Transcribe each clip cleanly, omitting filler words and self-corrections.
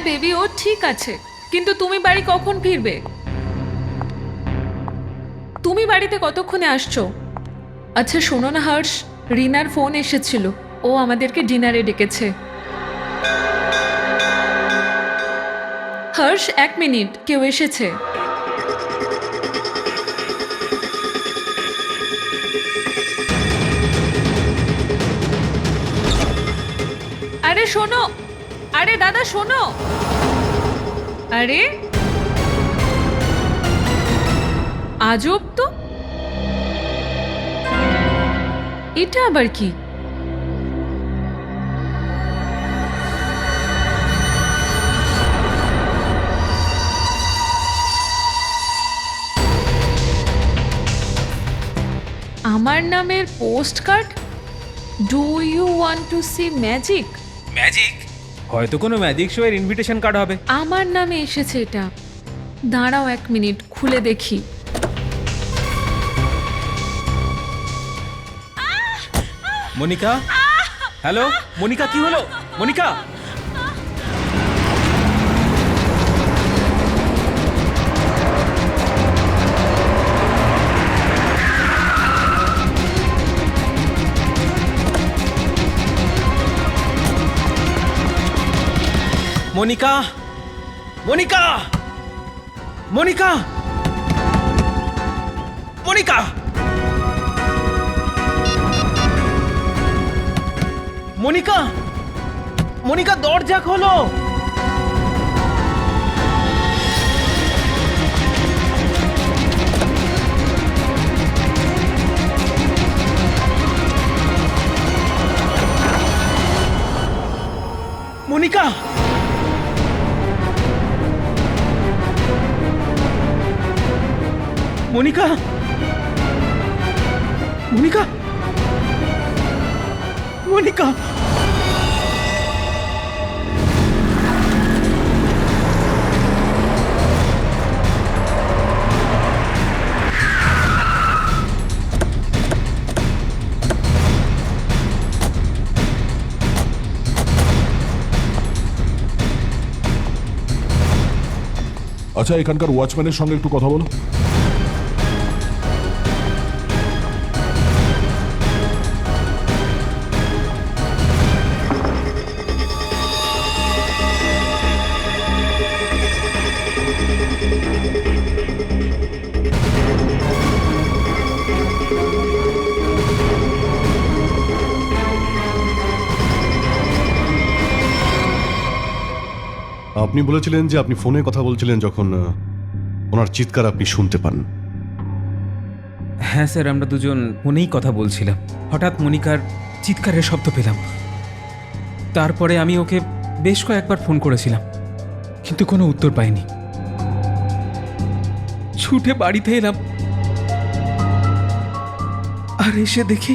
Baby, ও ঠিক আছে, কিন্তু তুমি বাড়ি কখন ফিরবে? তুমি বাড়িতে কতক্ষণে আসছো? আচ্ছা শোনো না হর্ষ, রিনার ফোন এসেছিল, ও আমাদেরকে ডিনারে ডেকেছে। হর্ষ, 1 মিনিট, কেউ এসেছে। আরে শোনো, আরে দাদা শোনো, আরে আজব তো, এটা আবার কি? আমার নামের post card. Do you want to see magic? Magic? হয়তো কোনো ম্যাজিক শো এর ইনভিটেশন কার্ড হবে। আমার নামে এসেছে এটা। দাঁড়াও 1 মিনিট, খুলে দেখি। মনিকা, হ্যালো মনিকা, কি হলো মনিকা? মনিকা, মনিকা, মনিকা, মনিকা, মনিকা, মনিকা, দরজা খোলো। মনিকা, মনিকা, মনিকা, মনিকা। আচ্ছা, এখানকার ওয়াচম্যানের সঙ্গে একটু কথা বলো। আপনি বলেছিলেন যে আপনি ফোনে কথা বলছিলেন যখন ওনার চিৎকার আপনি শুনতে পান। হ্যাঁ স্যার, আমরা দুজন ফোনেই কথা বলছিলাম। হঠাৎ মনিকার চিৎকারের শব্দ পেলাম। তারপরে আমি ওকে বেশ কয়েকবার ফোন করেছিলাম, কিন্তু কোনো উত্তর পাইনি। ছুটে বাড়িতে এলাম, আর এসে দেখি।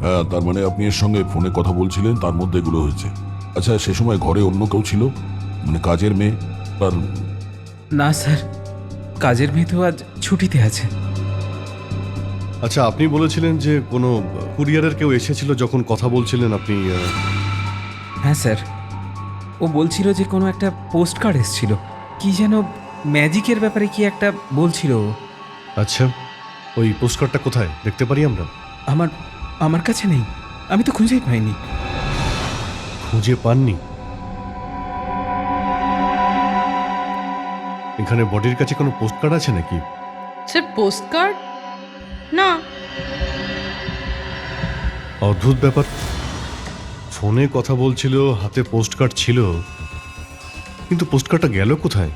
হ্যাঁ, তার মানে আপনি এর সঙ্গে ফোনে কথা বলছিলেন, তার মধ্যে এগুলো হয়েছে। আচ্ছা, সে সময় ঘরে অন্য কেউ ছিল, মানে কাজের মেয়ে? আর না স্যার, কাজের মেয়ে তো আজ ছুটিতে আছে। আচ্ছা, আপনি বলেছিলেন যে কোনো কুরিয়ারের কেউ এসেছিল যখন কথা বলছিলেন আপনি। হ্যাঁ স্যার, ও বলছিল যে কোনো একটা পোস্ট কার্ড এসেছিল, কি যেন ম্যাজিকের ব্যাপারে কি একটা বলছিল। আচ্ছা, ওই পোস্টকার্ডটা কোথায় দেখতে পারি আমরা? আমার আমার কাছে নেই, আমি তো খুঁজেই পাইনি। খুঁজে পাননি? এখানে বডির কাছে কোনো পোস্টকার্ড আছে নাকি? স্যার পোস্ট কার্ড না। অদ্ভুত ব্যাপার, ফোনে কথা বলছিল, হাতে পোস্টকার্ড ছিল, কিন্তু পোস্টকার্ডটা গেল কোথায়?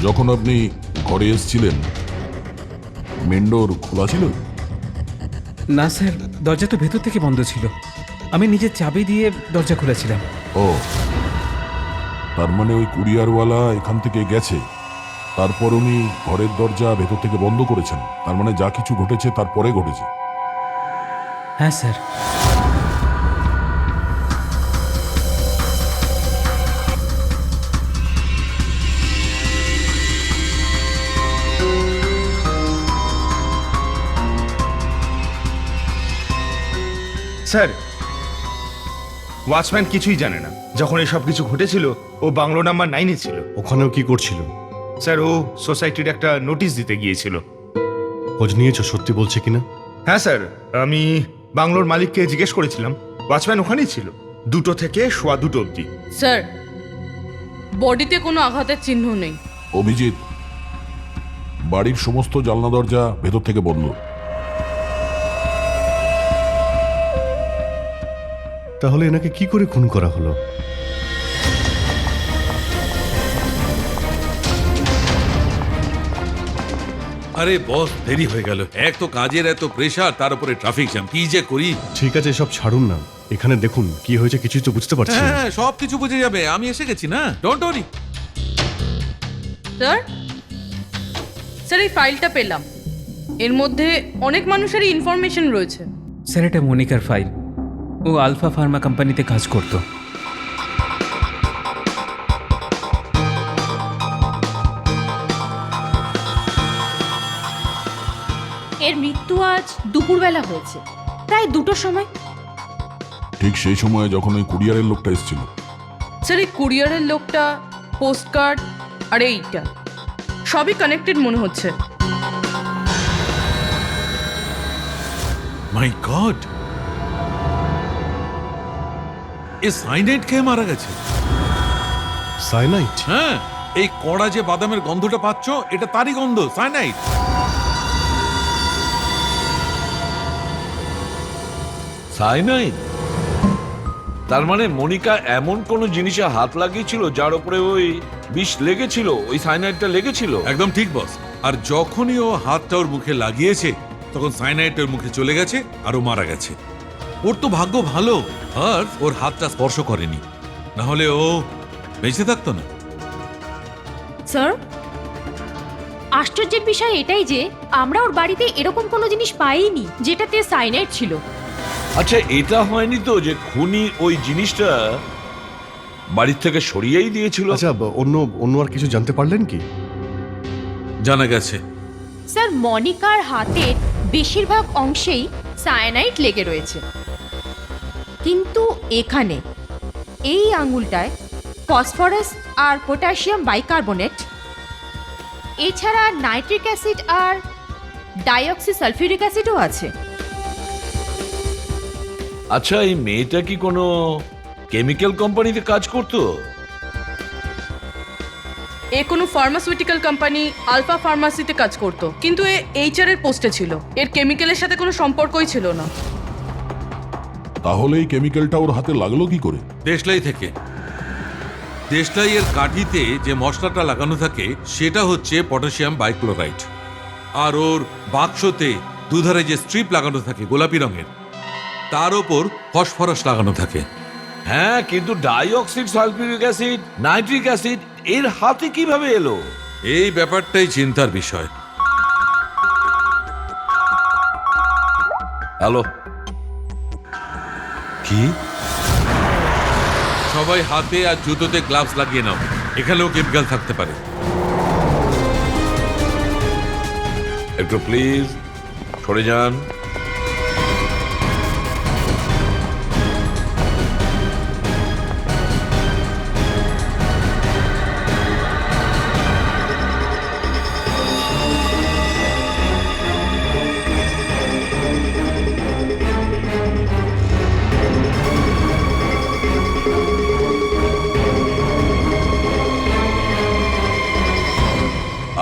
যখন আপনি ঘরে এসেছিলেন মেন ডোর খোলা ছিল? না স্যার, দরজা তো ভেতর থেকে বন্ধ ছিল। আমি নিজের চাবি দিয়ে দরজা খুলেছিলাম। ও, তার মানে ওই কুরিয়ারওয়ালা এখান থেকে গেছে, তারপর উনি ঘরের দরজা ভেতর থেকে বন্ধ করেছেন। তার মানে যা কিছু ঘটেছে তারপরে ঘটেছে। হ্যাঁ স্যার। স্যার, ওয়াচম্যান কিছুই জানে না। যখন এসব কিছু ঘটেছিল ও বাংলো নাম্বার 9-এ ছিল। ওখানেও কি করছিল? স্যার, ও সোসাইটির একটা নোটিশ দিতে গিয়েছিল। খোঁজ নিয়েছো সত্যি বলছে কিনা? হ্যাঁ স্যার, আমি বাংলোর মালিককে জিজ্ঞেস করেছিলাম। ওয়াচম্যান ওখানেই ছিল 2টো থেকে 2:15 অবধি। স্যার, বডিতে কোনো আঘাতের চিহ্ন নেই। অভিজিৎ, বাড়ির সমস্ত জানলা দরজা ভেতর থেকে বন্ধ। তাহলে এনাকে কি করে খুন করা হলো? আরে বস, দেরি হয়ে গেল। এক তো কাজের এত প্রেশার, তার উপরে ট্রাফিক জ্যাম, কি যে করি। ঠিক আছে, সব ছাড়ুন না, এখানে দেখুন কি হয়েছে কিছুই তো বুঝতে পারছি না। হ্যাঁ, সব কিছু বুঝে যাবে, আমি এসে গেছি না, ডোন্ট ওয়ারি। স্যার, স্যার এই ফাইলটা পেলাম। এর মধ্যে অনেক মানুষেরই ইনফরমেশন রয়েছে। স্যার, এটা মনিকার ফাইল। ও আলফা ফার্মা কোম্পানিতে কাজ করতো। এর মৃত্যু আজ দুপুরবেলা হয়েছে, প্রায় 2টোর সময়। ঠিক সেই সময়ে যখন ওই কুরিয়ারের লোকটা এসেছিল। স্যার, এই কুরিয়ারের লোকটা, পোস্ট কার্ড আর এইটা সবই কানেক্টেড মনে হচ্ছে। মাই গড, এ সাইনাইড খেয়ে মারা গেছে। সাইনাইট? হ্যাঁ, এই কড়া যে বাদামের গন্ধটা পাচ্ছ, এটা তারই গন্ধ, সাইনাইড। সাইনাইড? তার মানে মনিকা এমন কোন জিনিসে হাত লাগিয়েছিল যার উপরে ওই বিষ লেগেছিল, ওই সাইনাইডটা লেগেছিল। একদম ঠিক বস। আর যখনই ও হাতটা ওর মুখে লাগিয়েছে, তখন সাইনাইড ওর মুখে চলে গেছে আর ও মারা গেছে। ওর তো ভাগ্য ভালো, আর ওর হাতটা স্পর্শ করেনি, না হলে ও বেঁচে থাকতো না। স্যার, আশ্চর্যের বিষয় এটাই যে আমরা ওর বাড়িতে এরকম কোনো জিনিস পাইনি যেটাতে সাইনাইড ছিল। আচ্ছা, এটা হয়নি তো যে খুনি ওই জিনিসটা বাড়ির থেকে সরিয়েই দিয়েছিল? আচ্ছা, অন্য অন্য আর কিছু জানতে পারলেন কি? জানা গেছে স্যার, মনিকার হাতের বেশিরভাগ অংশেই সায়ানাইড লেগে রয়েছে, কিন্তু এখানে এই আঙুলটায় ফসফরাস আর পটাশিয়াম বাইকার্বনেট, এছাড়া নাইট্রিক অ্যাসিড আর ডাইঅক্সি সালফিউরিক অ্যাসিডও আছে। আচ্ছা, এই মেয়েটা কি কোনো কেমিক্যাল কোম্পানিতে কাজ করতো? এ কোনো ফার্মাসিউটিক্যাল কোম্পানি আলফা ফার্মাসিতে কাজ করত, কিন্তু এ এইচআর এর পোস্টে ছিল। এর কেমিক্যালের সাথে কোনো সম্পর্কই ছিল না। তাহলে এই কেমিক্যালটা ওর হাতে লাগলো কি করে? দেশলাই থেকে। দেশলাই এর কাঠিতে যে মশলাটা লাগানো থাকে সেটা হচ্ছে পটাশিয়াম বাইক্লোরাইড, আর ওর বাক্সতে দুধারে যে স্ট্রিপ লাগানো থাকে গোলাপি রঙের, তার ওপর ফসফরাস লাগানো থাকে। হ্যাঁ, কিন্তু ডাইঅক্সিড সালফিউরিক অ্যাসিড, নাইট্রিক অ্যাসিড এর হাতে কিভাবে এলো? এই ব্যাপারটাই চিন্তার বিষয়। হ্যালো, কি? সবাই হাতে আর জুতোতে গ্লাভস লাগিয়ে নাও, এখানেও কেমিক্যাল থাকতে পারে। একটু প্লিজ সরে যান।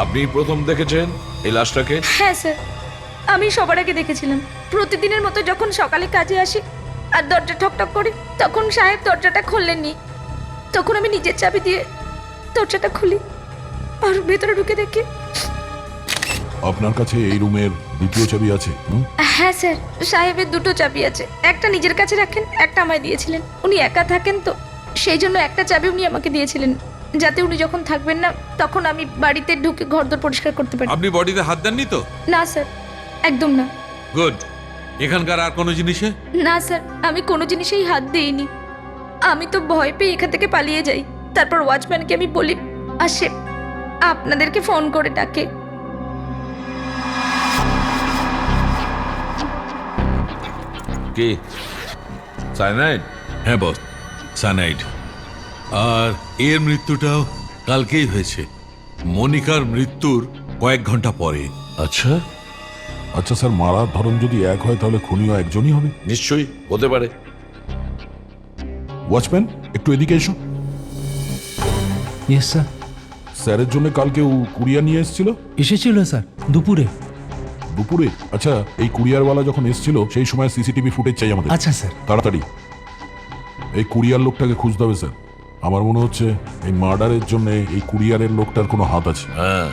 আপনি প্রথম দেখেছেন এই লাশটাকে? হ্যাঁ স্যার, আমি সবার আগে দেখেছিলাম। প্রতিদিনের মতো যখন সকালে কাজে আসি আর দরজা ঠকঠক করি, তখন সাহেব দরজাটা খুললেননি। তখন আমি নিজের চাবি দিয়ে দরজাটা খুলি আর ভেতরে ঢুকে দেখি। আপনার কাছে এই রুমের দ্বিতীয় চাবি আছে? হ্যাঁ স্যার, সাহেবের 2টো চাবি আছে। একটা নিজের কাছে রাখেন, একটা আমায় দিয়েছিলেন। উনি একা থাকেন তো, সেই জন্য একটা চাবি উনি আমাকে দিয়েছিলেন, যাতে উনি যখন থাকবেন না তখন আমি বাড়িতে ঢুকে ঘরদোর পরিষ্কার করতে পারি। আপনি বডিতে হাত দেননি তো? না স্যার, একদম না। গুড। এখানকার আর কোনো জিনিসে? না স্যার, আমি কোনো জিনিসেই হাত দিইনি। আমি তো ভয় পেয়ে এখান থেকে পালিয়ে যাই। তারপর ওয়াচম্যানকে আমি বলি, আর সে আপনাদেরকে ফোন করে ডাকে। কে? সাইনাইড? হ্যাঁ বস, সায়ানাইড। আর এর মৃত্যুটাও কালকেই হয়েছে, মনিকার মৃত্যুর কয়েক ঘন্টা পরে। আচ্ছা, আচ্ছা স্যার, মারার ধরন যদি এক হয় তাহলে খুনিও একজনই হবে। নিশ্চয়ই হতে পারে। ওয়াচম্যান, একটু এদিকে এসো। Yes sir. স্যারের জন্য কালকে কুরিয়ার নিয়ে এসেছিল? এসেছিল স্যার, দুপুরে। দুপুরে? আচ্ছা, এই কুরিয়ারওয়ালা যখন এসেছিল সেই সময় সিসিটিভি ফুটেজ চাই আমাদের। আচ্ছা স্যার। তাড়াতাড়ি এই কুরিয়ার লোকটাকে খুঁজতে হবে স্যার। আমার মনে হচ্ছে এই মার্ডারের জন্য এই কুরিয়ারের লোকটার কোনো হাত আছে। হ্যাঁ,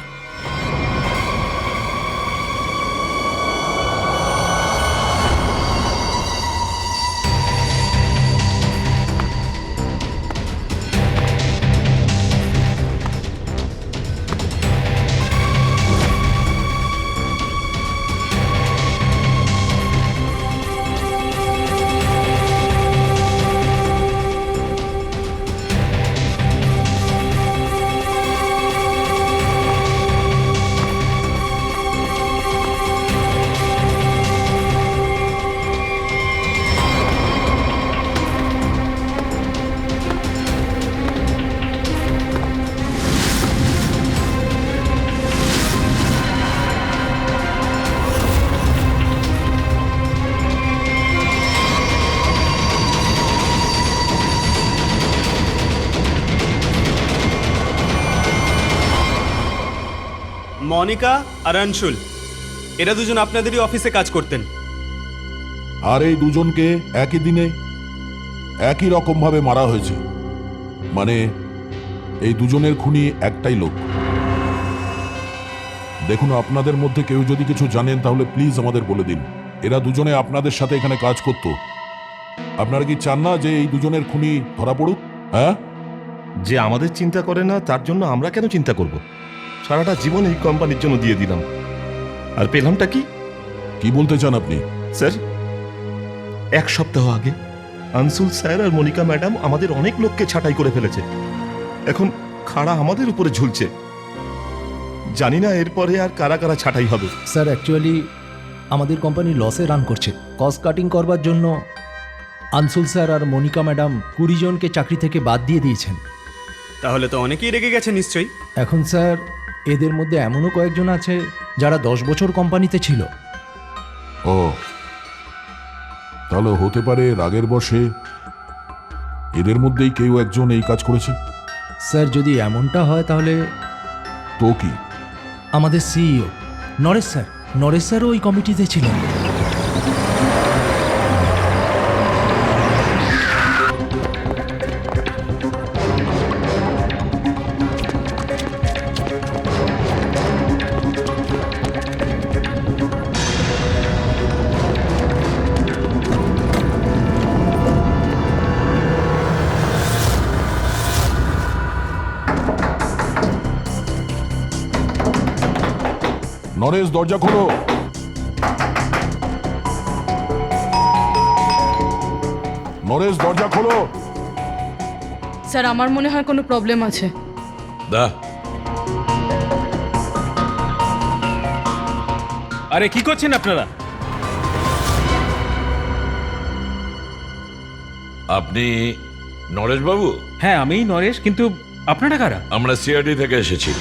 মনিকা আর অংশুল, এরা দুজন আপনাদেরই অফিসে কাজ করতেন। আর এই দুজনকে একই দিনে একই রকম ভাবে মারা হয়েছে। মানে এই দুজনের খুনি একটাই লোক। দেখুন, আপনাদের মধ্যে কেউ যদি কিছু জানেন তাহলে প্লিজ আমাদের বলে দিন। এরা দুজনে আপনাদের সাথে এখানে কাজ করত। আপনারা কি চান না যে এই দুজনের খুনি ধরা পড়ুক? হ্যাঁ, যে আমাদের চিন্তা করে না তার জন্য আমরা কেন চিন্তা করব? সারাটা জীবন এই কোম্পানির জন্য দিয়ে দিলাম, আর পেলামটা কি? কি বলতে চান আপনি? স্যার, এক সপ্তাহ আগে আনসুল স্যার আর মনিকা ম্যাডাম আমাদের অনেক লোককে ছাঁটাই করে ফেলেছে। এখন খাড়া আমাদের উপরে ঝুলছে। জানি না এরপরে আর কারা কারা ছাঁটাই হবে। স্যার, অ্যাকচুয়ালি আমাদের কোম্পানি লসে রান করছে। কস্ট কাটিং করবার জন্য আনসুল স্যার আর মনিকা ম্যাডাম 20 জনকে চাকরি থেকে বাদ দিয়ে দিয়েছেন। তাহলে তো অনেকেই রেগে গেছে নিশ্চয়ই। এখন স্যার, এদের মধ্যে এমনও কয়েকজন আছে যারা 10 বছর কোম্পানিতে ছিল। ও, তাহলে হতে পারে রাগের বশে এদের মধ্যেই কেউ একজন এই কাজ করেছে। স্যার, যদি এমনটা হয় তাহলে তো কি? আমাদের সিইও নরেশ স্যারও ওই কমিটিতে ছিলেন। নরেশ, দরজা খোলো। নরেশ, দরজা খোলো। স্যার, আমার মনে হয় কোনো প্রবলেম আছে। দা আরে কি করছেন আপনারা? আপনি নরেশ বাবু? হ্যাঁ, আমিই নরেশ, কিন্তু আপনারা কারা? আমরা সিআইডি থেকে এসেছি।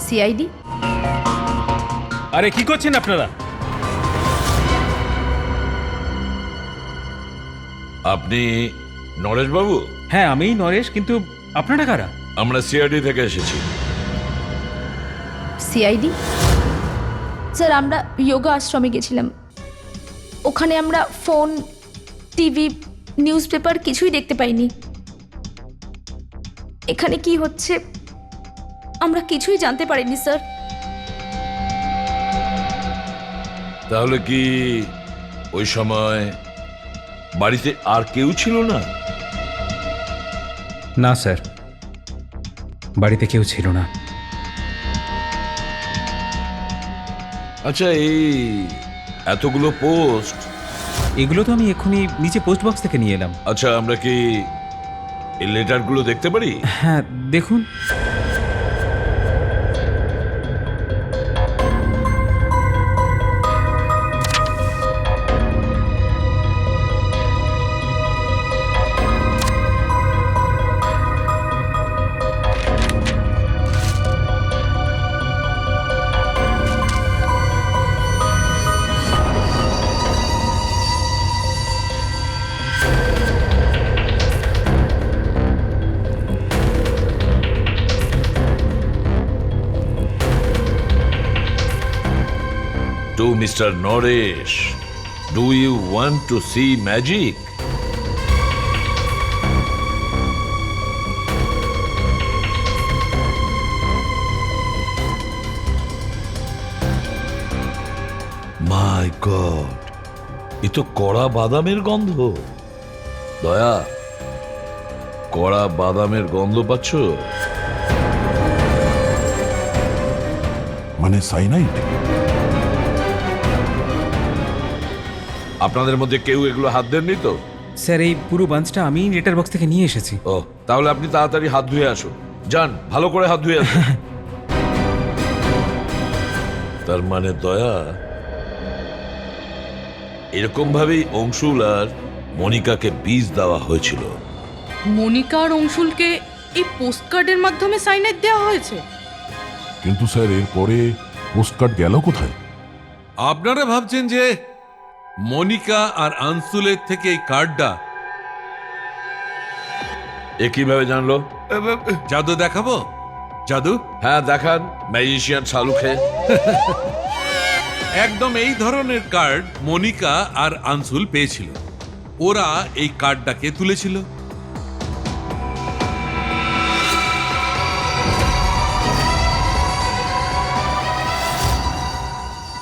সিআইডি? আরে কি করছেন আপনারা? আপনি নরেশ বাবু? হ্যাঁ, আমিই নরেশ, কিন্তু আপনারা কারা? আমরা সিআইডি থেকে এসেছি। সিআইডি? স্যার, আমরা যোগা আশ্রমে গেছিলাম। ওখানে আমরা ফোন, টিভি, নিউজ পেপার কিছুই দেখতে পাইনি। এখানে কি হচ্ছে আমরা কিছুই জানতে পারিনি স্যার। তাহলে কি ওই সময় বাড়িতে আর কেউ ছিল না? না স্যার, বাড়িতে কেউ ছিল না। আচ্ছা, এই এতগুলো পোস্ট, এগুলো তো আমি এক্ষুনি নিচে পোস্ট বক্স থেকে নিয়ে এলাম। আচ্ছা, আমরা কি এই লেটারগুলো দেখতে পারি? হ্যাঁ, দেখুন। To mister Naresh, do you want to see magic? My god, এ তো কড়া বাদামের গন্ধ। দয়া, কড়া বাদামের গন্ধ পাচ্ছ? মানে সাইনাইড? আপনাদের মধ্যে কেউ এগুলো হাত দেননি তো? স্যার এই পুরো বাঞ্চটা আমি লেটার বক্স থেকে নিয়ে এসেছি। ও, তাহলে আপনি তাড়াতাড়ি হাত ধুয়ে আসুন। যান, ভালো করে হাত ধুয়ে আসুন। তার মানে দয়া, এরকম ভাবেই অংশুল আর মনিকাকে বীজ দেওয়া হয়েছিল। মনিকা আর অংশুলকে এই পোস্টকার্ডের মাধ্যমে সাইনাইড দেওয়া হয়েছে। কিন্তু স্যার এরপরে পোস্টকার্ড গেল কোথায়? আপনারা ভাবছেন যে মনিকা আর আনসুলের থেকে এই কার্ডটা এ কিভাবে জানলো? জাদু দেখাবো? জাদু? হ্যাঁ দেখান, ম্যাজিশিয়ান শালুখে। একদম এই ধরনের কার্ড মনিকা আর আনসুল পেয়েছিল। ওরা এই কার্ডটাকে তুলেছিল।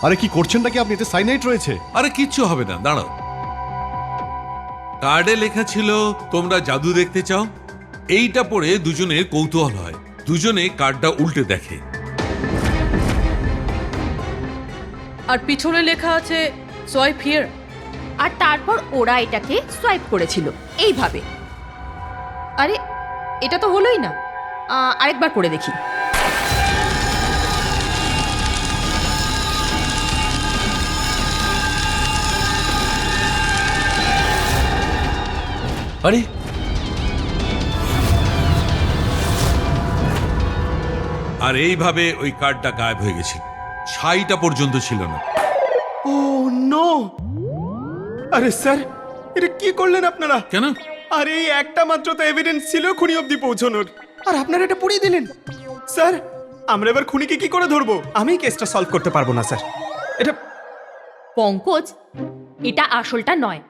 আরে কি করছেন নাকি আপনি? এতে সাইনাইড রয়েছে। আরে কিচ্ছু হবে না, দাঁড়াও। কার্ডে লেখা ছিল তোমরা জাদু দেখতে চাও। এইটা পড়ে দুজনের কৌতূহল হয়, দুজনে কার্ডটা উল্টে দেখে। আর পিছনে লেখা আছে সোয়াইপ হিয়ার। আর তারপর ওরা এটাকে সোয়াইপ করেছিল এইভাবে। আরে এটা তো হলোই না, আরেকবার করে দেখি। আরে আর এইভাবে ওই কার্ডটা গায়েব হয়ে গেছে, ছাইটা পর্যন্ত ছিল না। ও নো! আরে স্যার, এটা কি করলেন আপনারা? কেন? আরে এই একটা মাত্র তো এভিডেন্স ছিল খুনি অবধি পৌঁছানোর, আর আপনারা এটা পুড়িয়ে দিলেন। স্যার, আমরা এবার খুনিকে কি করে ধরবো? আমি কেসটা সলভ করতে পারবো না স্যার। এটা পঙ্কজ, এটা আসলটা নয়।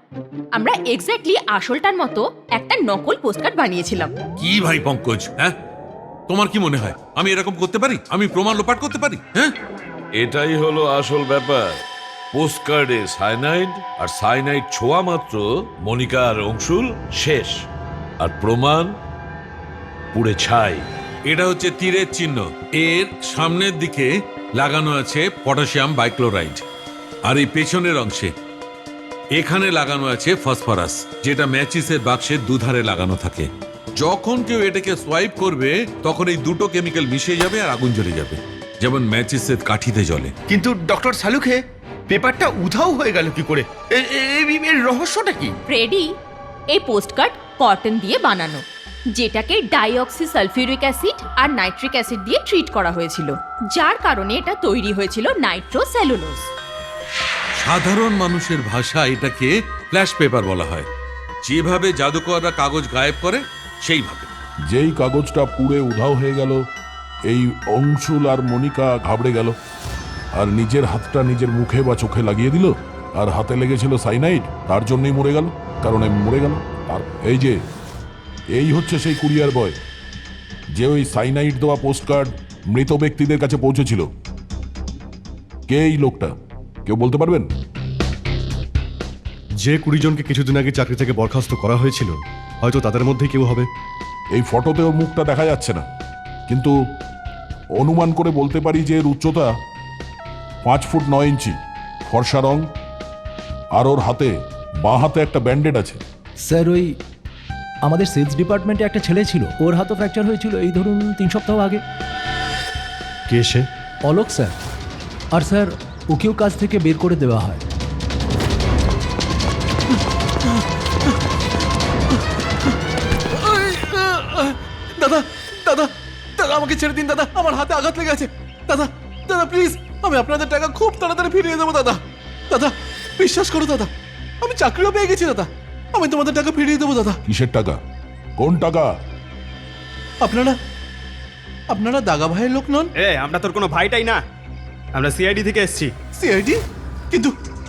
আমরা এক্স্যাক্টলি আসলটার মতো একটা নকল পোস্টকার্ড বানিয়েছিলাম। কি ভাই পঙ্কজ, হ্যাঁ? তোমার কি মনে হয় আমি এরকম করতে পারি? আমি প্রমাণ লোপাট করতে পারি? হ্যাঁ, এটাই হলো আসল ব্যাপার। পোস্টকার্ডে সাইনাইড, আর সাইনাইড ছোঁয়া মাত্র মনিকা আর অংশুল শেষ, আর প্রমাণ পুড়ে ছাই। এটা হচ্ছে তীরের চিহ্ন। এর সামনের দিকে লাগানো আছে পটাশিয়াম বাইক্লোরাইড, আর এই পেছনের অংশে এখানে লাগানো আছে ফসফরাস, যেটা ম্যাচিসের বাক্সের দুধারে লাগানো থাকে। যখন কেউ এটাকে সোয়াইপ করবে তখন এই দুটো কেমিক্যাল মিশে যাবে আর আগুন জ্বলে যাবে, যেমন ম্যাচিসের কাঠিতে জ্বলে। কিন্তু ডক্টর শালুখে, পেপারটা উধাও হয়ে গেল কি করে? এর রহস্যটা কি? ফ্রেডি, এই পোস্টকার্ড কটন দিয়ে বানানো, যেটাকে ডাইঅক্সি সালফিউরিক অ্যাসিড আর নাইট্রিক অ্যাসিড দিয়ে ট্রিট করা হয়েছিল, যার কারণে এটা তৈরি হয়েছিল নাইট্রোসেলুলোজ। সাধারণ মানুষের ভাষা এটাকে ফ্ল্যাশ পেপার বলা হয়। যেভাবে জাদুকররা কাগজ গায়েব করে সেইভাবে। যেই কাগজটা পুড়ে উধাও হয়ে গেল, এই অংশুল আর মনিকা ঘাবড়ে গেল আর নিজের হাতটা নিজের মুখে বা চোখে লাগিয়ে দিল, আর হাতে লেগেছিল সাইনাইড, তার জন্যই মরে গেল। কারণে মরে গেল। আর এই হচ্ছে সেই কুরিয়ার বয় যে ওই সাইনাইড দেওয়া পোস্টকার্ড মৃত ব্যক্তিদের কাছে পৌঁছেছিল। কে এই লোকটা? কেউ বলতে পারবেন? যে 20 জনকে কিছুদিন আগে চাকরি থেকে বরখাস্ত করা হয়েছিল, হয়তো তাদের মধ্যেই কেউ হবে। এই ফটোতে ওর মুখটা দেখা যাচ্ছে না, কিন্তু অনুমান করে বলতে পারি যে এর উচ্চতা 5 ফুট 9 ইঞ্চি, ফর্সা রং, আর ওর হাতে, বাঁ হাতে একটা ব্যান্ডেড আছে। স্যার, ওই আমাদের সেলস ডিপার্টমেন্টে একটা ছেলে ছিল, ওর হাতও ফ্র্যাকচার হয়েছিল এই ধরুন 3 সপ্তাহ আগে। কে সে? অলোক স্যার। আর স্যার, ওকেও কাজ থেকে বের করে দেওয়া হয়। দাদা, দাদা, দাদা আমাকে ছেড়ে দিন দাদা, আমার হাতে আঘাত লেগে আছে। দাদা, দাদা প্লিজ, আমি আপনাদের টাকা খুব তাড়াতাড়ি ফিরিয়ে দেবো দাদা। দাদা বিশ্বাস করো দাদা, আমি চাকরিও পেয়ে গেছি দাদা, আমি তোমাদের টাকা ফিরিয়ে দেবো দাদা। কিসের টাকা? কোন টাকা? আপনারা দাগা ভাইয়ের লোক নন? আমরা তোর কোনো ভাইটাই না, আমরা সিআইডি থেকে এসেছি। সিআইডি? কিন্তু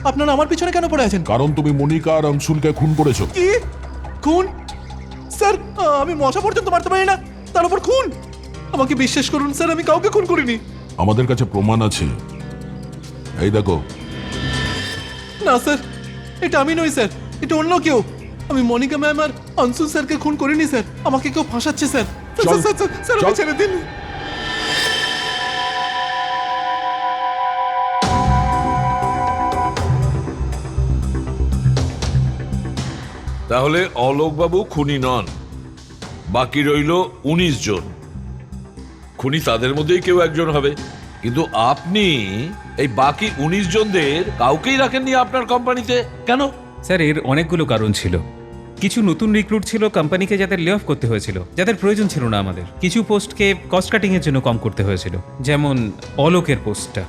আপনারা আমার পিছনে কেন পড়ে আছেন? কারণ তুমি মনিকা আর অংশুলকে খুন করেছো। কি খুন? স্যার, আমি মশা পর্যন্ত মারতে পারি না, তার উপর খুন? আমাকে বিশ্বাস করুন স্যার, আমি কাউকে খুন করিনি। আমাদের কাছে প্রমাণ আছে, এই দেখো। না স্যার, এটা আমি নই স্যার, এটা অন্য কেউ। আমি মনিকা ম্যাম আর অংশুল স্যারকে খুন করিনি স্যার, আমাকে কেউ ফাঁসাচ্ছে স্যার। চল, স্যার, স্যার, স্যার, আমাকে চল। ছেড়ে দিন। তাহলে অলোকবাবু খুনি নন, বাকি রইল 19 জন। খুনি তাদের মধ্যেই কেউ একজন হবে, কিন্তু আপনি এই বাকি 19 জনদের কাউকেই রাখেননি আপনার কোম্পানিতে কেন? স্যার, এর অনেকগুলো কারণ ছিল। কিছু নতুন রিক্রুট ছিল কোম্পানিকে, যাদের লে অফ করতে হয়েছিল, যাদের প্রয়োজন ছিল না আমাদের। কিছু পোস্টকে কস্ট কাটিংয়ের জন্য কম করতে হয়েছিল, যেমন অলোকের পোস্টটা।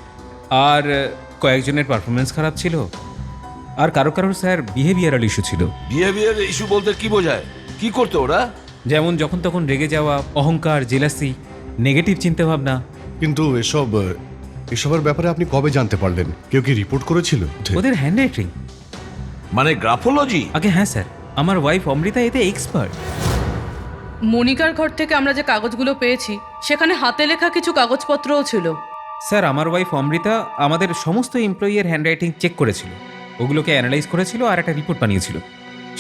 আর কয়েকজনের পারফরমেন্স খারাপ ছিল। আর কারো কারোর স্যার বিহেভিয়ারাল ইস্যু ছিল। বিহেভিয়ার ইস্যু বলতে কি বোঝায়? কি করতো ওরা? যেমন যখন তখন রেগে যাওয়া, অহংকার, জেলাসি, নেগেটিভ চিন্তাভাবনা। কিন্তু এসবের ব্যাপারে আপনি কবে জানতে পারলেন? কেউ কি রিপোর্ট করেছিল? ওদের হ্যান্ড রাইটিং, মানে গ্রাফোলজি? আগে হ্যাঁ স্যার, আমার ওয়াইফ অমৃতা এতে এক্সপার্ট। মনিকার ঘর থেকে আমরা যে কাগজগুলো পেয়েছি সেখানে হাতে লেখা কিছু কাগজপত্রও ছিল। স্যার, আমার ওয়াইফ অমৃতা আমাদের সমস্ত এমপ্লয়ির হ্যান্ডরাইটিং চেক করেছিল, ওগুলোকে অ্যানালাইজ করেছিল আর একটা রিপোর্ট বানিয়েছিল।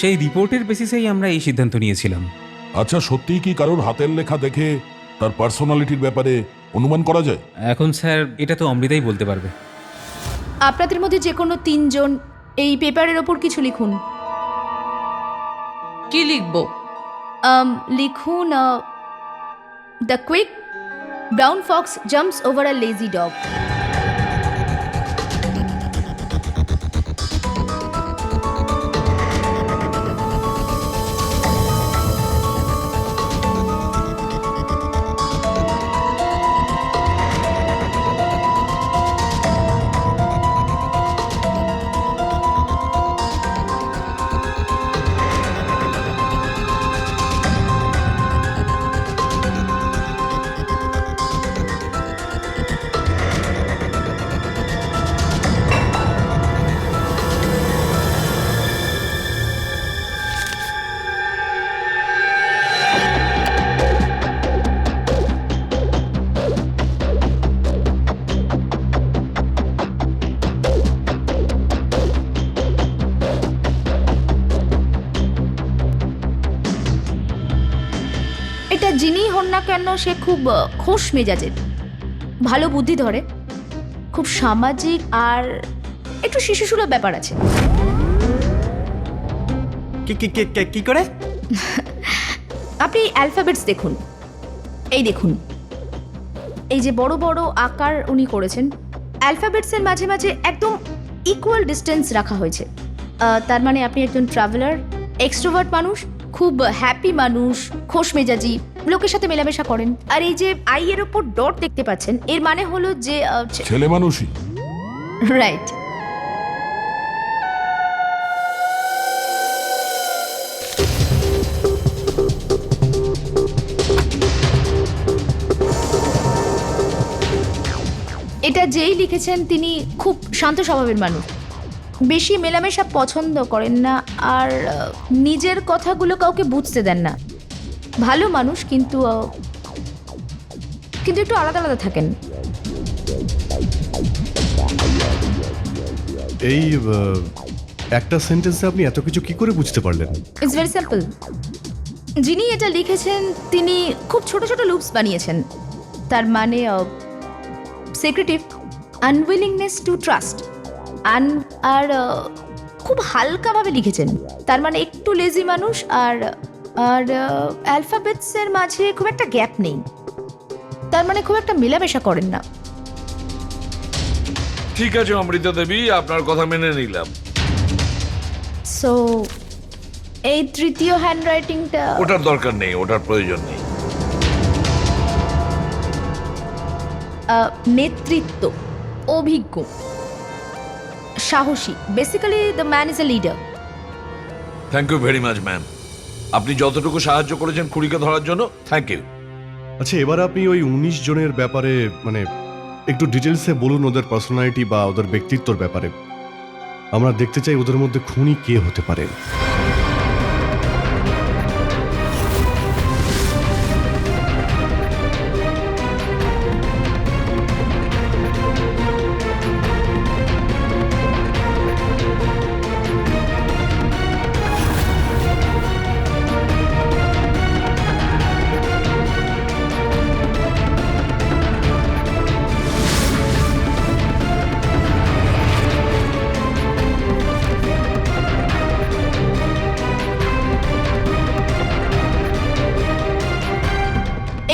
সেই রিপোর্টের বেসিসেই আমরা এই সিদ্ধান্ত নিয়েছিলাম। আচ্ছা, সত্যিই কি কারোর হাতের লেখা দেখে তার পার্সোনালিটির ব্যাপারে অনুমান করা যায়? এখন স্যার এটা তো অমৃতাই বলতে পারবে। আপনাদের মধ্যে যে কোনো 3 জন এই পেপারের ওপর কিছু লিখুন। কি লিখবো? লিখুন, the quick brown Fox jumps over a lazy dog. এটা যিনি হন না কেন, সে খুব খোশ মেজাজের, ভালো বুদ্ধি ধরে, খুব সামাজিক আর একটু শিশুসুলভ ব্যাপার আছে। কি করে? আপনি অ্যালফাবেটস দেখুন, এই দেখুন, এই যে বড় বড় আকার উনি করেছেন, অ্যালফাবেটসের মাঝে মাঝে একদম ইকুয়াল ডিস্টেন্স রাখা হয়েছে। তার মানে আপনি একজন ট্রাভেলার, এক্সট্রোভার্ট মানুষ, খুব হ্যাপি মানুষ, খোশ মেজাজি, লোকের সাথে মেলামেশা করেন। আর এই যে আই এর ওপর ডট দেখতে পাচ্ছেন, এর মানে হলো যে ছেলে মানুষই। রাইট। এটা যেই লিখেছেন তিনি খুব শান্ত স্বভাবের মানুষ, বেশি মেলামেশা পছন্দ করেন না, আর নিজের কথাগুলো কাউকে বুঝতে দেন না। ভালো মানুষ, কিন্তু একটু আলাদা আলাদা থাকেন। এই একটা সেন্টেন্সে আপনি এত কিছু কি করে বুঝতে পারলেন? It's very simple. যিনি এটা লিখেছেন তিনি খুব ছোট ছোট লুপস বানিয়েছেন। তার মানে সেক্রেটিভ, আনউইলিংনেস টু ট্রাস্ট, আর খুব হালকাভাবে লিখেছেন। তার মানে একটু লেজি মানুষ, আর অ্যালফাবেটসের মাঝে খুব একটা গ্যাপ নেই, তার মানে খুব একটা মেলামেশা করেন না। ঠিক আছে অমৃতা দেবী, আপনার কথা মেনে নিলাম। সো এই তৃতীয় হ্যান্ডরাইটিংটা, ওটার দরকার নেই, ওটার প্রয়োজন নেই। নেতৃত্ব, অভিজ্ঞ, সাহসী, basically the man is a leader. Thank you very much ma'am, আপনি যতটুকু সাহায্য করেছেন খুঁড়িকে ধরার জন্য, থ্যাংক ইউ। আচ্ছা, এবার আপনি ওই 19 জনের ব্যাপারে মানে একটু ডিটেলসে বলুন, ওদের পার্সোনালিটি বা ওদের ব্যক্তিত্বর ব্যাপারে। আমরা দেখতে চাই ওদের মধ্যে খুনি কে হতে পারেন।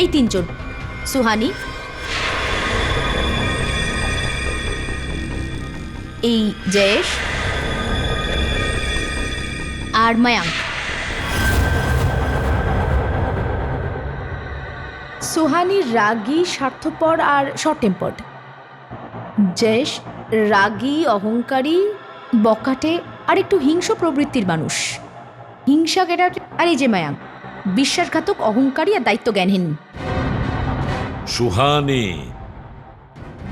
এই তিনজন, সুহানি, এই জয়েশ আর মায়াঙ্ক। সুহানি রাগী, স্বার্থপর আর শর্ট টেম্পার্ড। জয়েশ রাগী, অহংকারী, বকাটে আর একটু হিংস্র প্রবৃত্তির মানুষ। হিংসা কেটা। আর এই যে মায়াঙ্ক, বিশ্বাসঘাতক, অহংকারী আর দায়িত্ব জ্ঞানহীন। সুহানি,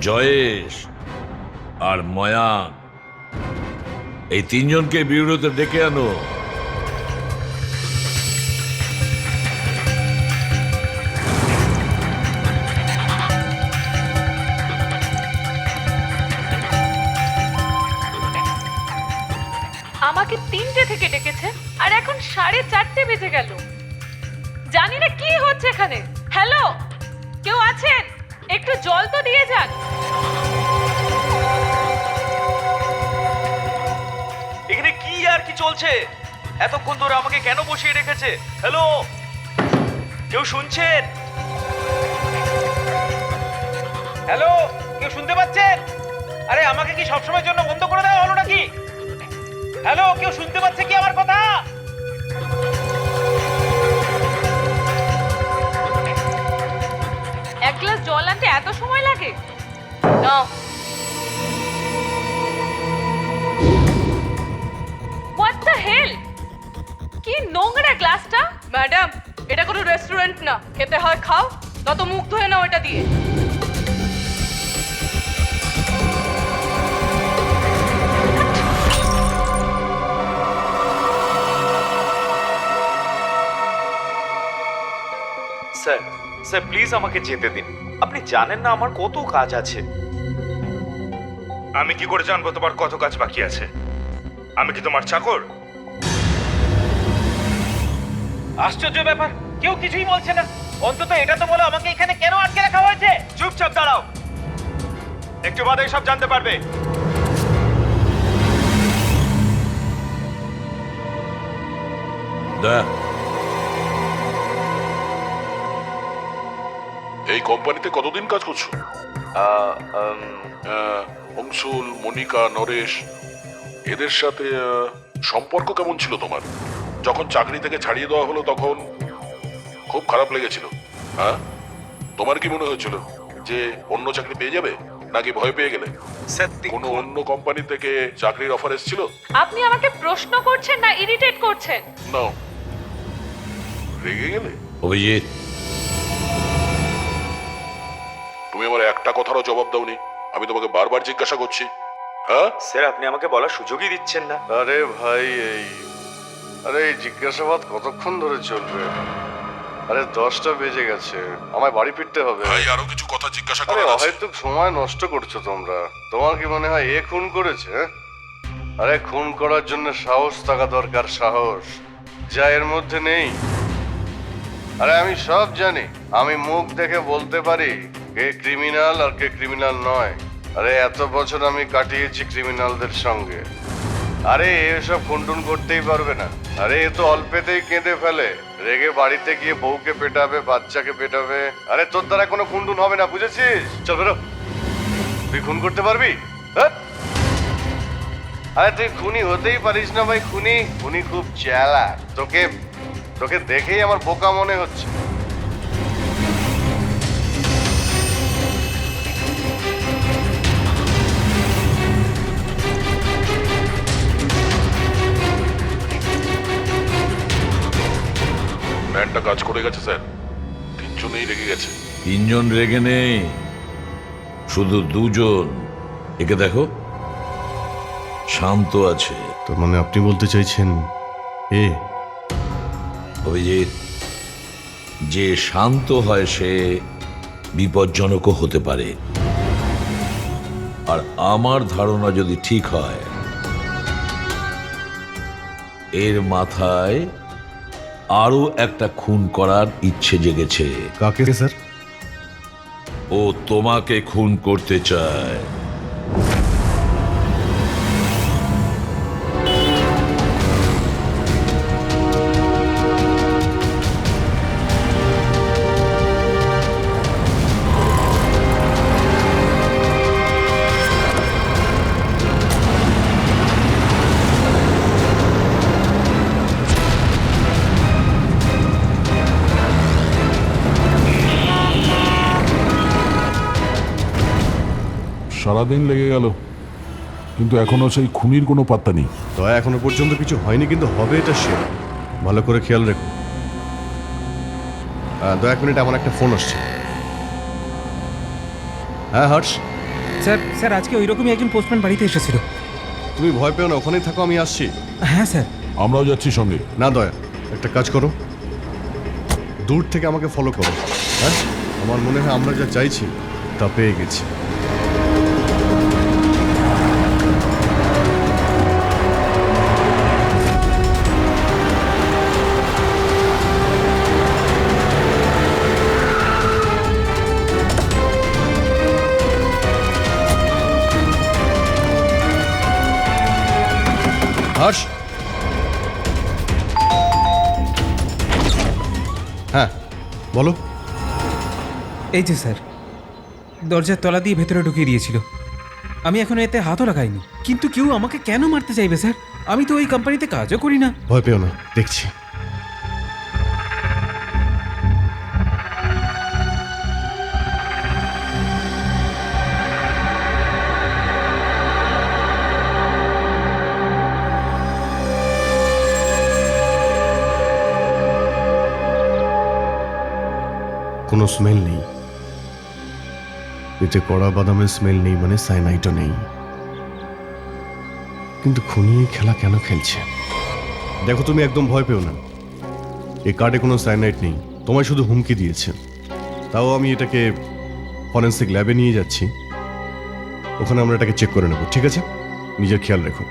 জয়েশ আর ময়াঙ্ক, এই তিনজনকে বিউরোতে ডেকে আনো। আমাকে 3টে থেকে ডেকেছে আর এখন 4:30 বেজে গেল। জানি না কি হচ্ছে এখানে। হ্যালো, কেউ আছেন? একটু জল তো দিয়ে যান। এখানে কি আর কি চলছে? এতক্ষণ ধরে আমাকে কেন বসিয়ে রেখেছে? হ্যালো, কেউ শুনছেন? হ্যালো, কেউ শুনতে পাচ্ছেন? আরে আমাকে কি সবসময়ের জন্য বন্ধ করে দেওয়া হলো নাকি? হ্যালো, কেউ শুনতে পাচ্ছে কি আমার কথা? এক গ্লাস জল আনতে এত সময় লাগে? না। What the hell? কি নোংরা গ্লাসটা। ম্যাডাম, এটা কোনো রেস্টুরেন্ট না। খেতে হয় খাও, তত মুখ ধুয়ে নাও এটা দিয়ে। স্যার, স্যার প্লিজ আমাকে যেতে দিন। আপনি জানেন না আমার কত কাজ আছে। আমি কি করে জানবো তোমার কত কাজ বাকি আছে? আমি কি তোমার চাকর? আশ্চর্য ব্যাপার, কেউ কিছুই বলছে না। অন্তত এটা তো বলো আমাকে এখানে কেন আটকে রাখা হয়েছে। চুপচাপ দাঁড়াও, একটু বাদে সব জানতে পারবে। দেখ, এই কোম্পানিতে কতদিন কাজ করছো? অংশুল, মনিকা, নরেশ, এদের সাথে সম্পর্ক কেমন ছিল তোমার? যখন চাকরি থেকে ছাড়িয়ে দেওয়া হলো তখন খুব খারাপ লেগেছিল, হ্যাঁ? তোমার কি মনে হয়েছিল যে অন্য চাকরি পেয়ে যাবে, নাকি ভয় পেয়ে গেলে? কোনো অন্য কোম্পানি থেকে চাকরির অফার এসেছিল? আপনি আমাকে প্রশ্ন করছেন না ইরিটেট করছেন? না, রেগে গেলে? অভিজিৎ, তুমি আমার একটা কথারও জবাব দাওনি। আমি তোমাকে বারবার জিজ্ঞাসা করছি, হ্যাঁ? স্যার, আপনি আমাকে বলার সুযোগই দিচ্ছেন না। আরে ভাই, এই জিজ্ঞাসাবাদ কতক্ষণ ধরে চলবে? আরে 10টা বেজে গেছে, আমায় বাড়ি ফিরতে হবে। ভাই, আরো কিছু কথা জিজ্ঞাসা আরে করার আছে। হয়তো সময় নষ্ট করছো তোমরা। তোমার কি মনে হয় এ খুন করেছে? আরে খুন করার জন্য সাহস থাকা দরকার, সাহস, যা এর মধ্যে নেই। আরে আমি সব জানি, আমি মুখ দেখে বলতে পারি কে ক্রিমিনাল আর কে ক্রিমিনাল নয়। আরে এত বছর আমি কাটিয়েছি ক্রিমিনালদের সঙ্গে। আরে এসব খুনটুন করতেই পারবে না। আরে এ তো অল্পেতেই কেঁদে ফেলে, রেগে বাড়িতে গিয়ে বউকে পেটাবে, বাচ্চাকে পেটাবে। আরে তোর দ্বারা কোনো খুনটুন হবে না, বুঝেছিস? চল বেরো। তুই খুন করতে পারবি? আরে তুই খুনি হতেই পারিস না ভাই। খুনি খুব চালাক। তোকে দেখেই আমার বোকা মনে হচ্ছে। প্ল্যানটা কাজ করে গেছে স্যার, তিনজনেই রেগে গেছে। তিনজন রেগে নেই, শুধু দুজন। একে দেখো, শান্ত আছে। তার মানে আপনি বলতে চাইছেন অভিজিৎ, যে শান্ত হয় সে বিপজ্জনকও হতে পারে। আর আমার ধারণা যদি ঠিক হয়, এর মাথায় আরো একটা খুন করার ইচ্ছে জেগেছে। কাকে স্যার? ও তোমাকে খুন করতে চায়। সারাদিন লেগে গেল, কিন্তু এখনো সেই খুনির কোনো পাত্তা নেই। দয়া এখনো পর্যন্ত কিছু হয়নি, কিন্তু হবে এটা সে। ভালো করে খেয়াল রেখো। দয়া, 1 মিনিট, আমার একটা ফোন আসছে। হ্যাঁ হর্ষ, স্যার আজকে ওই রকমই একজন পোস্টম্যান বাড়িতে এসেছিল। তুমি ভয় পেও না, ওখানেই থাকো, আমি আসছি। হ্যাঁ স্যার। আমরাও যাচ্ছি সঙ্গে। না দয়া, একটা কাজ করো, দূর থেকে আমাকে ফলো করো। হ্যাঁ, আমার মনে হয় আমরা যা চাইছি তা পেয়ে গেছি। হর্ষ, হ্যাঁ বলো। এই যে স্যার, দরজার তলা দিয়ে ভেতরে ঢুকিয়ে দিয়েছিল। আমি এখন এতে হাতও লাগাইনি, কিন্তু কেউ আমাকে কেন মারতে চাইবে স্যার? আমি তো ওই কোম্পানিতে কাজও করি না। ভয় পেও না, দেখছি। কোনো স্মেল নেই, এতে কড়া বাদামের স্মেল নেই, মানে সাইনাইটও নেই। কিন্তু খুনি এই খেলা কেন খেলছে? দেখো, তুমি একদম ভয় পেও না, এই কার্ডে কোনো সাইনাইট নেই, তোমায় শুধু হুমকি দিয়েছে। তাও আমি এটাকে ফরেন্সিক ল্যাবে নিয়ে যাচ্ছি, ওখানে আমরা এটাকে চেক করে নেব, ঠিক আছে? নিজের খেয়াল রেখো।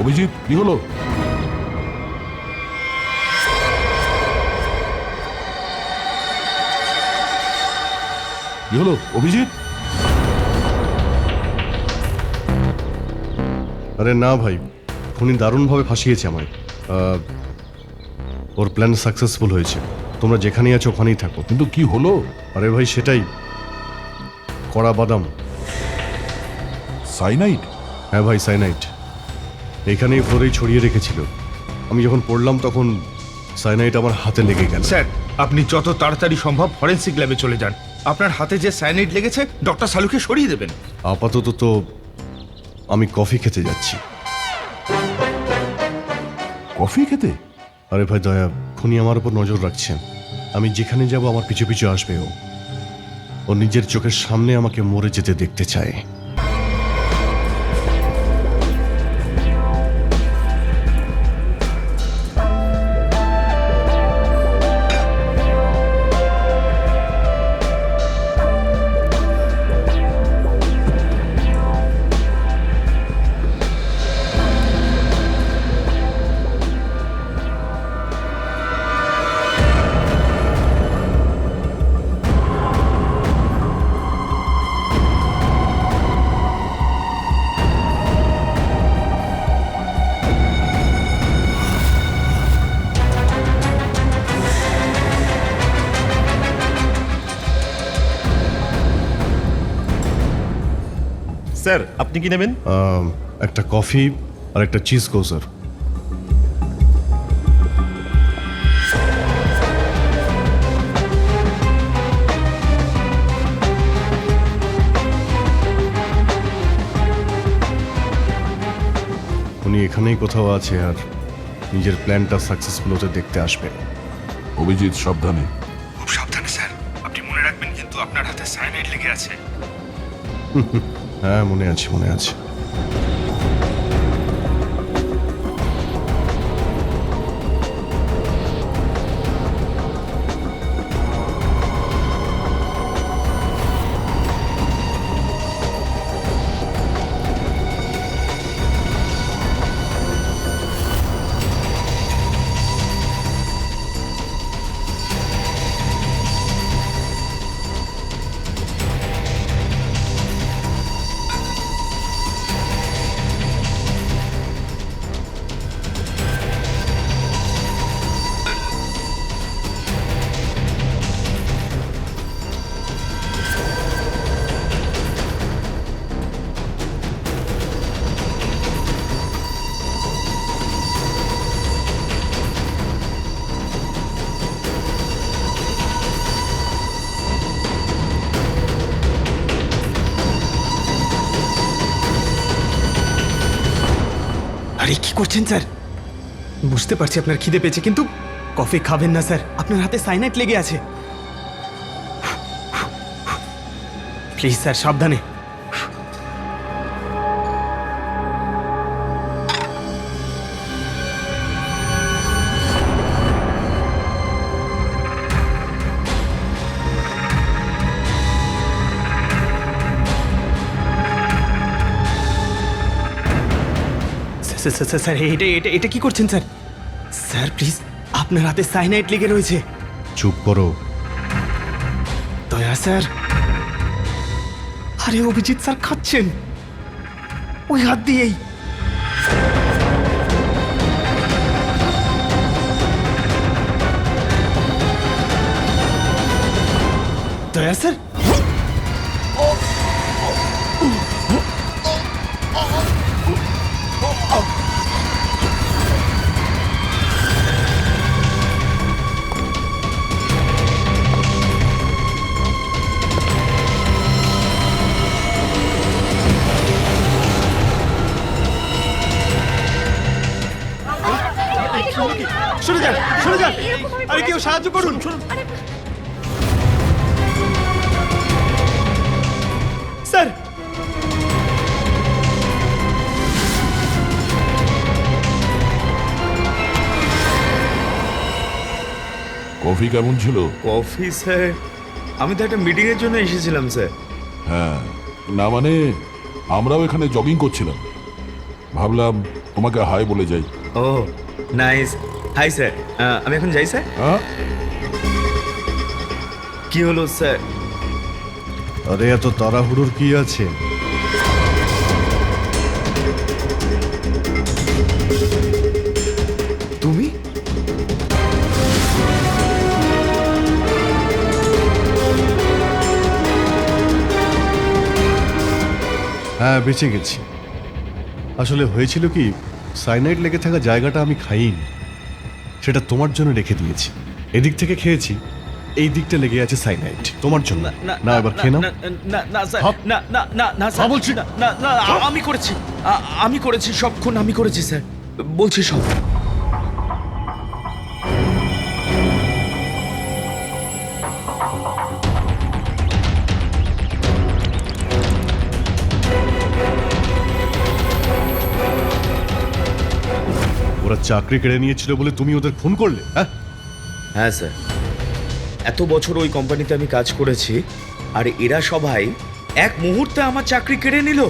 অভিজিৎ, কি হলো? কি হলো অভিজিৎ? আরে না ভাই, খুনি দারুণভাবে ফাঁসিয়েছে আমায়। ওর প্ল্যান সাকসেসফুল হয়েছে। তোমরা যেখানেই আছো ওখানেই থাকো। কিন্তু কি হলো? আরে ভাই, সেটাই, কড়া বাদাম। সাইনাইড? হ্যাঁ ভাই, সাইনাইড। এইখানেই ফ্লোরেই ছড়িয়ে রেখেছিল। আমি যখন পড়লাম তখন সাইনাইড আমার হাতে লেগে গেল। স্যার, আপনি যত তাড়াতাড়ি সম্ভব ফরেন্সিক ল্যাবে চলে যান। আপনার হাতে যে সায়ানাইড লেগেছে ডক্টর সালুকে সরিয়ে দেবেন। আপাতত তো আমি কফি খেতে যাচ্ছি। কফি খেতে? আরে ভাই দয়া, খুনি আমার উপর নজর রাখছে। আমি যেখানে যাব আমার পিছু পিছু আসবে ও। ও নিজের চোখের সামনে আমাকে মরে যেতে দেখতে চায়। স্যার, আপনি কি নেবেন? একটা কফি আর একটা চিজ কোসার। এখানেই কোথাও আছে আর নিজের প্ল্যানটা সাকসেসফুল হতে দেখতে আসবে। অভিজিৎ, সাবধানে। খুব সাবধানে স্যার, আপনি মনে রাখবেন কিন্তু আপনার হাতে সায়ানাইড লেগে আছে। হ্যাঁ, মনে আছে, মনে আছে। আরে কি করছেন স্যার? বুঝতে পারছি আপনার খিদে পেয়েছে, কিন্তু কফি খাবেন না স্যার, আপনার হাতে সাইনাইড লেগে আছে। প্লিজ স্যার, সাবধানে। স্যার, এটা কি করছেন স্যার? স্যার প্লিজ, আপনার হাতে সাইনাইড লেগে রয়েছে। চুপ করো। দয়া স্যার। আরে অভিজিৎ স্যার খাচ্ছেন ওই হাত দিয়েই। দয়া স্যার। সরে যান, সরে যান। আরে কেউ সাহায্য করুন। স্যার, কফি কেমন ছিল? কফি স্যার, আমি তো একটা মিটিং এর জন্য এসেছিলাম স্যার। হ্যাঁ, না মানে আমরাও এখানে জগিং করছিলাম, ভাবলাম তোমাকে হাই বলে যাই। ও নাইস, হাই স্যার। আমি এখন যাই স্যার? হ্যাঁ, কি হলো স্যার? আরে এত তাড়াহুড়োর কি আছে? তুমি? হ্যাঁ, বেঁচে গেছি। আসলে হয়েছিল কি, সাইনাইড লেগে থাকা জায়গাটা আমি খাইনি, সেটা তোমার জন্য রেখে দিয়েছি। এদিক থেকে খেয়েছি, এই দিকটা লেগে আছে সাইনাইড তোমার জন্য। না, এবার খেয়ে নাও। না স্যার, হপ। না না না না স্যার, বলছি। না না, আমি করেছি সব খুন আমি করেছি স্যার, বলছি সব। ওরা চাকরি কেড়ে নিয়েছিল বলে তুমি ওদের খুন করলে? হ্যাঁ হ্যাঁ স্যার, এত বছর ওই কোম্পানিতে আমি কাজ করেছি, আর এরা সবাই এক মুহূর্তে আমার চাকরি কেড়ে নিল।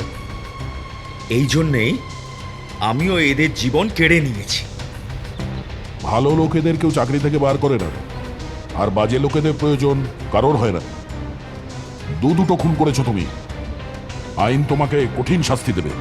এই জন্যেই আমিও এদের জীবন কেড়ে নিয়েছি। ভালো লোকেদের কেউ চাকরি থেকে বার করে না, আর বাজে লোকেদের প্রয়োজন কারোর হয় না। দুটো খুন করেছো তুমি, আইন তোমাকে কঠিন শাস্তি দেবে।